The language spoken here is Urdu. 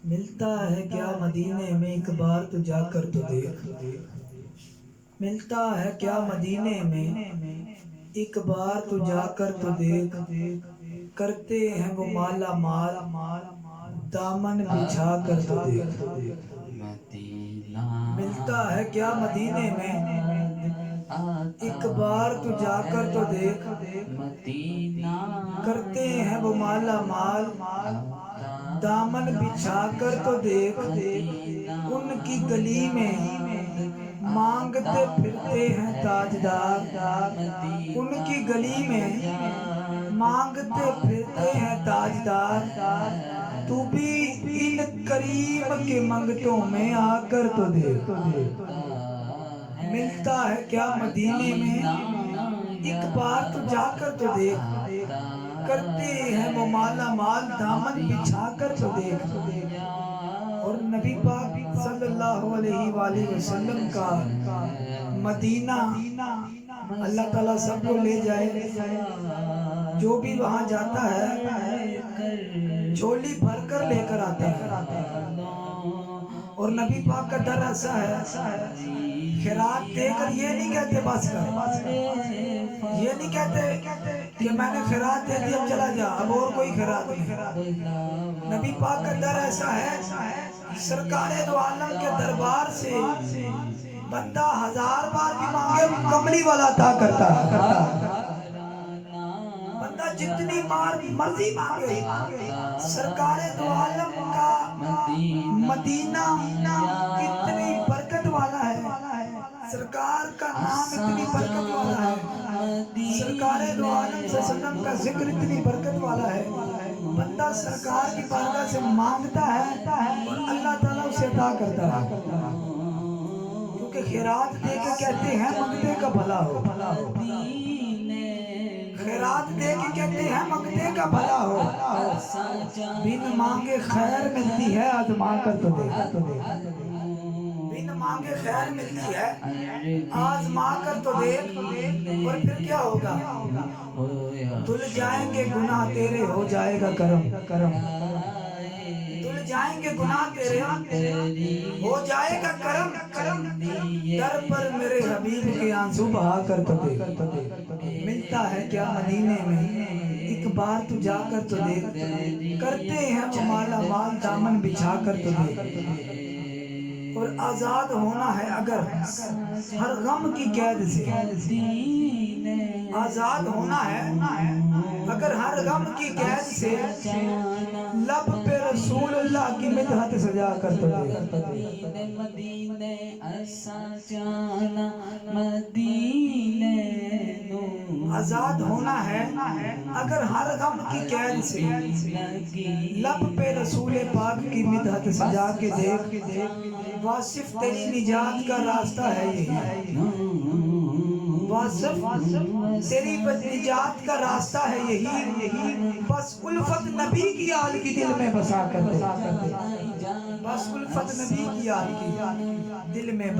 ملتا ہے کیا مدینے میں ایک بار تو جا کر تو دیکھ، ملتا ہے کیا مدینے میں ایک بار تو جا کر تو دیکھ، کرتے ہیں وہ مالا مال دامن بچھا کر تو دیکھ، ملتا ہے کیا مدینے میں ایک بار تو جا کر تو دیکھ، کرتے ہیں وہ مالا مال دامن بچھا کر تو دیکھ، ان کی گلی میں مانگتے پھرتے ہیں تاجدار، ان کی گلی میں مانگتے پھرتے ہیں تاجدار، تو بھی ان کریم کے منگتوں میں آ کر تو دیکھ، ملتا ہے کیا مدینے میں ایک بار تو جا کر تو دیکھ، کرتے ہیں وہ مالا مال دامن بچھا کر تو دیکھ، اور نبی پاک صلی اللہ علیہ وآلہ وسلم کا مدینہ اللہ تعالیٰ سب کو لے جائے، جو بھی وہاں جاتا ہے جھولی بھر کر لے کر آتا ہے، اور نبی پاک کا در ایسا ہے خیرات دے کر یہ نہیں کہتے بس کر، یہ نہیں کہتے کہ میں نے خیرات دے دی اب چلا جا اب اور کوئی خیرات نہیں، نبی پاک کا در ایسا ہے سرکار دو عالم کے دربار سے بندہ 1000 بار بھی مانگے کملی والا عطا کرتا ہے، بندہ جتنی بار مرضی مانگے، سرکار دو عالم کا مدینہ اتنی برکت والا ہے، سرکار کا نام اتنی برکت والا ہے، سرکار دو عالم صلی اللہ علیہ وسلم کا ذکر اتنی برکت والا ہے، بندہ سرکار کی بارگاہ سے مانگتا ہے اور اللہ تعالیٰ اسے عطا کرتا ہے، کیونکہ خیرات دے کے کہتے ہیں منگتے کا بھلا ہو، خیرات دے کے کہتے ہیں منگتے کا بھلا ہو، بن مانگے خیر ملتی ہے آزما کر تو دیکھ، بن مانگے خیر ملتی ہے آزما کر تو دیکھ، اور پھر کیا ہوگا دھل جائیں گے گناہ تیرے ہو جائے گا کرم، دھل جائیں گے گناہ تیرے ہو جائے گا کرم، در پر میرے حبیب کے آنسو بہا کر تو دیکھ، ملتا ہے کیا مدینے میں ایک بار تو جا کر تو دیکھ، کرتے ہیں وہ مالا مال دامن بچھا کر تو دیکھ، اور آزاد ہونا ہے اگر ہر غم کی قید سے، آزاد ہونا ہے اگر ہر غم کی قید سے، لب پہ رسول اللہ کی مدحت سجا کر تو دیکھ، آزاد ہونا ہے اگر ہر غم کی قید سے، لب پہ رسول پاک کی مدحت سجا کے دیکھ، واصف تیری نجات کا راستہ ہے یہی، واصف تیری نجات کا راستہ ہے یہی، بس الفت نبی کی آل کی دل میں بسا کر دے، بس الفت نبی کی آل کی دل میں